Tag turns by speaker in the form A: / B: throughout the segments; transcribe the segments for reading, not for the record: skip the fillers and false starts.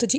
A: تو جی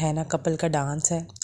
A: ہے نا کپل کا ڈانس ہے۔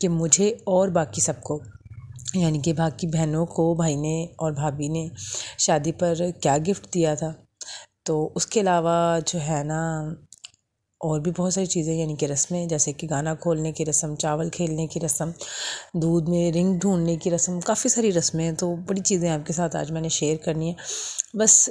A: کہ مجھے اور باقی سب کو، یعنی کہ باقی بہنوں کو بھائی نے اور بھابھی نے شادی پر کیا گفٹ دیا تھا۔ تو اس کے علاوہ جو ہے نا اور بھی بہت ساری چیزیں، یعنی کہ رسمیں، جیسے کہ گانا کھولنے کی رسم، چاول کھیلنے کی رسم، دودھ میں رنگ ڈھونڈنے کی رسم، کافی ساری رسمیں ہیں۔ تو بڑی چیزیں آپ کے ساتھ آج میں نے شیئر کرنی ہے۔ بس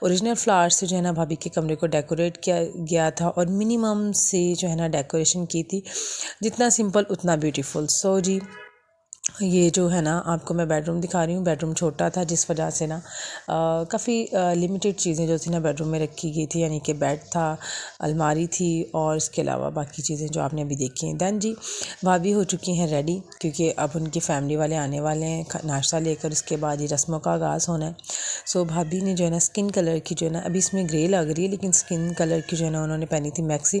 A: اوریجنل فلاور سے جو ہے نا بھابھی کے کمرے کو ڈیکوریٹ کیا گیا تھا، اور منیمم سے جو ہے نا ڈیکوریشن کی تھی، جتنا سمپل اتنا بیوٹیفل۔ سو جی یہ جو ہے نا آپ کو میں بیڈ روم دکھا رہی ہوں۔ بیڈ روم چھوٹا تھا، جس وجہ سے نا کافی لمیٹیڈ چیزیں جو تھی نا بیڈ روم میں رکھی گئی تھی، یعنی کہ بیڈ تھا، الماری تھی، اور اس کے علاوہ باقی چیزیں جو آپ نے ابھی دیکھی ہیں۔ دین جی بھابھی ہو چکی ہیں ریڈی، کیونکہ اب ان کی فیملی والے آنے والے ہیں ناشتہ لے کر، اس کے بعد یہ رسموں کا آغاز ہونا ہے۔ سو بھابھی نے جو ہے نا اسکن کلر کی جو ہے نا، ابھی اس میں گرے لگ رہی ہے لیکن اسکن کلر کی جو ہے نا انہوں نے پہنی تھی میکسی۔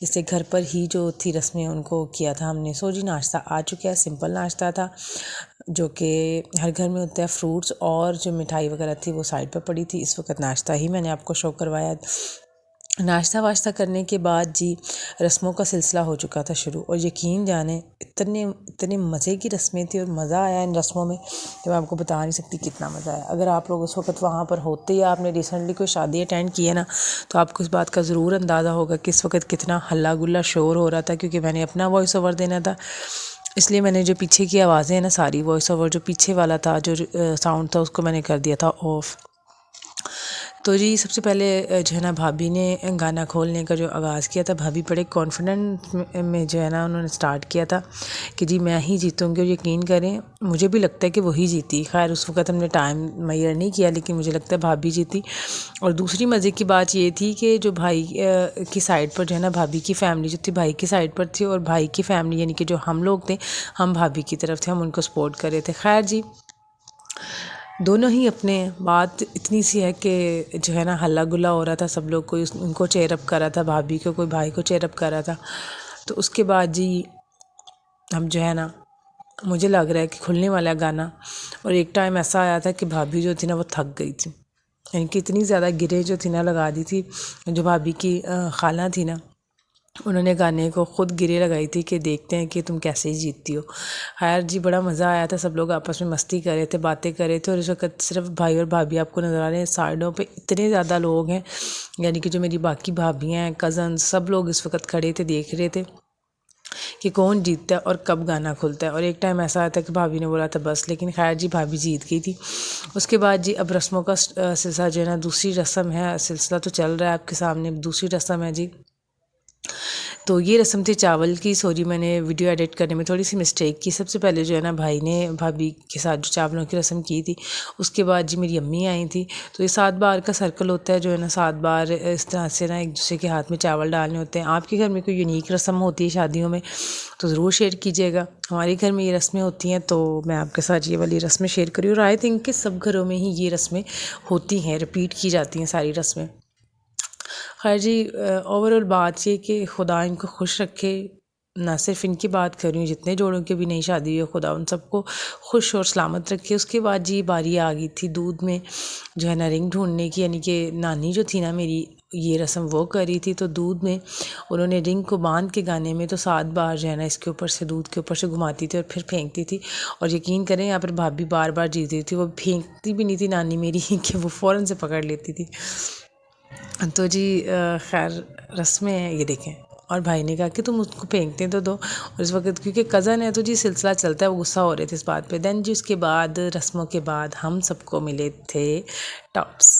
A: اس سے گھر پر ہی جو تھی رسمیں ان کو کیا تھا ہم نے۔ سو جی ناشتہ آ چکا ہے، سمپل ناشتہ تھا جو کہ ہر گھر میں ہوتا ہے۔ فروٹس اور جو مٹھائی وغیرہ تھی وہ سائڈ پہ پڑی تھی۔ اس وقت ناشتہ ہی میں نے آپ کو شو کروایا۔ ناشتہ واشتہ کرنے کے بعد جی رسموں کا سلسلہ ہو چکا تھا شروع، اور یقین جانیں اتنے مزے کی رسمیں تھیں اور مزہ آیا ان رسموں میں کہ میں آپ کو بتا نہیں سکتی کتنا مزہ آیا۔ اگر آپ لوگ اس وقت وہاں پر ہوتے یا آپ نے ریسنٹلی کوئی شادی اٹینڈ کی ہے نا، تو آپ کو اس بات کا ضرور اندازہ ہوگا کہ اس وقت کتنا ہلا گلا شور ہو رہا تھا، کیونکہ میں نے اپنا وائس اوور دینا تھا، اس لیے میں نے جو پیچھے کی آوازیں ہیں نا ساری وائس اوور جو پیچھے والا تھا، جو ساؤنڈ تھا، اس کو میں نے کر دیا تھا آف۔ تو جی سب سے پہلے جو ہے نا بھابھی نے گانا کھولنے کا جو آغاز کیا تھا، بھابھی بڑے کانفیڈنٹ میں جو ہے نا انہوں نے سٹارٹ کیا تھا کہ جی میں ہی جیتوں گی، اور یقین کریں مجھے بھی لگتا ہے کہ وہی جیتی۔ خیر اس وقت ہم نے ٹائم میئر نہیں کیا، لیکن مجھے لگتا ہے بھابھی جیتی۔ اور دوسری مزے کی بات یہ تھی کہ جو بھائی کی سائڈ پر جو ہے نا بھابھی کی فیملی جو تھی بھائی کی سائڈ پر تھی، اور بھائی کی فیملی یعنی کہ جو ہم لوگ تھے ہم بھابھی کی طرف تھے، ہم ان کو سپورٹ کر رہے تھے۔ خیر جی دونوں ہی اپنے، بات اتنی سی ہے کہ جو ہے نا ہلا گلا ہو رہا تھا، سب لوگ کوئی ان کو چیئر اپ کر رہا تھا، بھابھی کو کوئی بھائی کو چیئر اپ کر رہا تھا۔ تو اس کے بعد جی ہم جو ہے نا مجھے لگ رہا ہے کہ کھلنے والا گانا، اور ایک ٹائم ایسا آیا تھا کہ بھابھی جو تھی نا وہ تھک گئی تھی، یعنی کہ اتنی زیادہ گرے جو تھی نا لگا دی تھی۔ جو بھابھی کی خالہ تھی نا، انہوں نے گانے کو خود گرے لگائی تھی کہ دیکھتے ہیں کہ تم کیسے ہی جیتتی ہو۔ خیر جی بڑا مزہ آیا تھا، سب لوگ آپس میں مستی کر رہے تھے، باتیں کر رہے تھے، اور اس وقت صرف بھائی اور بھابھی آپ کو نظر آ رہے ہیں۔ سائڈوں پہ اتنے زیادہ لوگ ہیں، یعنی کہ جو میری باقی بھابھیاں ہیں، کزنز، سب لوگ اس وقت کھڑے تھے، دیکھ رہے تھے کہ کون جیتتا ہے اور کب گانا کھلتا ہے۔ اور ایک ٹائم ایسا آیا تھا کہ بھابھی نے بولا تھا بس، لیکن خیر جی بھابھی جیت گئی تھی۔ اس کے بعد جی اب رسموں کا سلسلہ جو ہے نا، دوسری رسم ہے، سلسلہ تو چل رہا ہے آپ کے سامنے، دوسری رسم ہے جی۔ تو یہ رسم تھی چاول کی۔ سوری میں نے ویڈیو ایڈٹ کرنے میں تھوڑی سی مسٹیک کی۔ سب سے پہلے جو ہے نا بھائی نے بھابھی کے ساتھ جو چاولوں کی رسم کی تھی، اس کے بعد جی میری امی آئی تھی۔ تو یہ 7 بار کا سرکل ہوتا ہے، جو ہے نا 7 بار اس طرح سے نا ایک دوسرے کے ہاتھ میں چاول ڈالنے ہوتے ہیں۔ آپ کے گھر میں کوئی یونیک رسم ہوتی ہے شادیوں میں تو ضرور شیئر کیجیے گا۔ ہمارے گھر میں یہ رسمیں ہوتی ہیں، تو میں آپ کے ساتھ یہ والی رسمیں شیئر کری، اور آئی تھنک کہ سب گھروں میں ہی یہ رسمیں ہوتی ہیں، رپیٹ کی جاتی ہیں ساری رسمیں۔ خیر جی اوور آل بات یہ کہ خدا ان کو خوش رکھے، نہ صرف ان کی بات کر رہی ہوں، جتنے جوڑوں کی بھی نئی شادی ہوئی، خدا ان سب کو خوش اور سلامت رکھے۔ اس کے بعد جی باری آ گئی تھی دودھ میں جو ہے نا رنگ ڈھونڈنے کی، یعنی کہ نانی جو تھی نا میری یہ رسم وہ کر رہی تھی، تو دودھ میں انہوں نے رنگ کو باندھ کے گانے میں تو 7 بار جو ہے نا اس کے اوپر سے دودھ کے اوپر سے گھماتی تھی اور پھر پھینکتی تھی۔ اور یقین کریں یہاں پر بھابھی بار بار جیت رہی تھی، وہ پھینکتی بھی نہیں تھی نانی میری کہ وہ فوراً سے پکڑ لیتی تھی۔ تو جی خیر رسمیں ہیں یہ دیکھیں، اور بھائی نے کہا کہ تم اس کو پھینکتے ہیں تو دو، اور اس وقت کیونکہ کزن ہے تو جی سلسلہ چلتا ہے، وہ غصہ ہو رہے تھے اس بات پہ۔ دین جی اس کے بعد رسموں کے بعد ہم سب کو ملے تھے ٹاپس،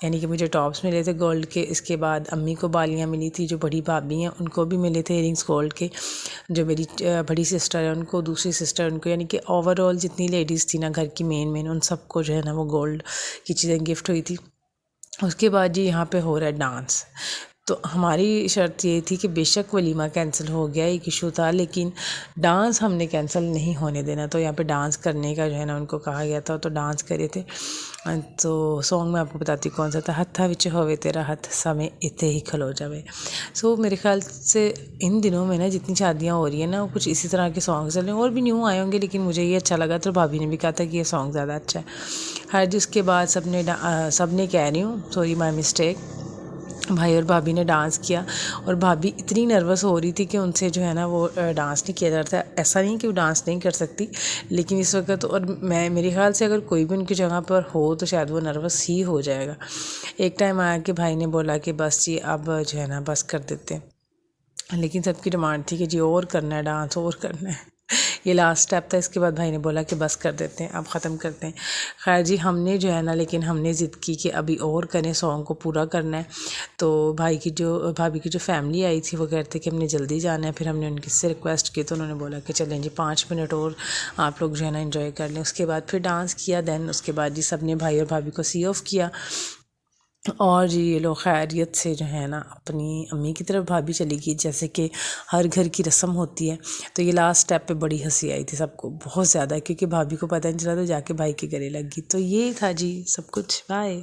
A: یعنی کہ مجھے ٹاپس ملے تھے گولڈ کے۔ اس کے بعد امی کو بالیاں ملی تھی، جو بڑی بھابھی ہیں ان کو بھی ملے تھے ایئرنگس گولڈ کے، جو میری بڑی سسٹر ہے ان کو، دوسری سسٹر ان کو، یعنی کہ اوور آل جتنی لیڈیز تھی نا گھر کی مین ان سب کو جو ہے نا وہ گولڈ کی چیزیں گفٹ ہوئی تھی۔ اس کے بعد جی یہاں پہ ہو رہا ہے ڈانس۔ تو ہماری شرط یہ تھی کہ بے شک ولیمہ کینسل ہو گیا، ایک ایشو تھا، لیکن ڈانس ہم نے کینسل نہیں ہونے دینا۔ تو یہاں پہ ڈانس کرنے کا جو ہے نا ان کو کہا گیا تھا، تو ڈانس کرے تھے۔ تو سانگ میں آپ کو بتاتی ہوں کون سا تھا، ہتھا وچ ہووے تیرا ہاتھ سمے ایتھے ہی کھلو جاوے۔ سو میرے خیال سے ان دنوں میں نا جتنی شادیاں ہو رہی ہیں نا، کچھ اسی طرح کے سانگ چل رہے ہیں، اور بھی نیو آئے ہوں گے لیکن مجھے یہ اچھا لگا، تو بھابھی نے بھی کہا تھا کہ یہ سانگ زیادہ اچھا ہے۔ ہر جس کے بعد سب نے کہہ رہی ہوں، سوری مائی مسٹیک، بھائی اور بھابھی نے ڈانس کیا، اور بھابھی اتنی نروس ہو رہی تھی کہ ان سے جو ہے نا وہ ڈانس نہیں کیا جاتا۔ ایسا نہیں کہ وہ ڈانس نہیں کر سکتی، لیکن اس وقت، اور میرے خیال سے اگر کوئی بھی ان کی جگہ پر ہو تو شاید وہ نروس ہی ہو جائے گا۔ ایک ٹائم آیا کہ بھائی نے بولا کہ بس جی اب جو ہے نا بس کر دیتے ہیں، لیکن سب کی ڈیمانڈ تھی کہ جی اور کرنا ہے ڈانس، اور کرنا ہے۔ یہ لاسٹ اسٹیپ تھا، اس کے بعد بھائی نے بولا کہ بس کر دیتے ہیں، اب ختم کرتے ہیں۔ خیر جی، ہم نے جو ہے نا، لیکن ہم نے ضد کی کہ ابھی اور کریں، سانگ کو پورا کرنا ہے۔ تو بھابھی کی جو فیملی آئی تھی وہ کہتے کہ ہم نے جلدی جانا ہے، پھر ہم نے ان کی سے ریکویسٹ کی تو انہوں نے بولا کہ چلیں جی 5 منٹ اور آپ لوگ جو ہے نا انجوائے کر لیں۔ اس کے بعد پھر ڈانس کیا، دین اس کے بعد جی سب نے بھائی اور بھابھی کو سی آف کیا، اور جی یہ لوگ خیریت سے جو ہے نا اپنی امی کی طرف بھابھی چلی گئی، جیسے کہ ہر گھر کی رسم ہوتی ہے۔ تو یہ لاسٹ اسٹیپ پہ بڑی ہنسی آئی تھی سب کو، بہت زیادہ، کیونکہ بھابھی کو پتہ نہیں چلا تو جا کے بھائی کے گلے لگ گئی۔ تو یہ تھا جی سب کچھ، بائے۔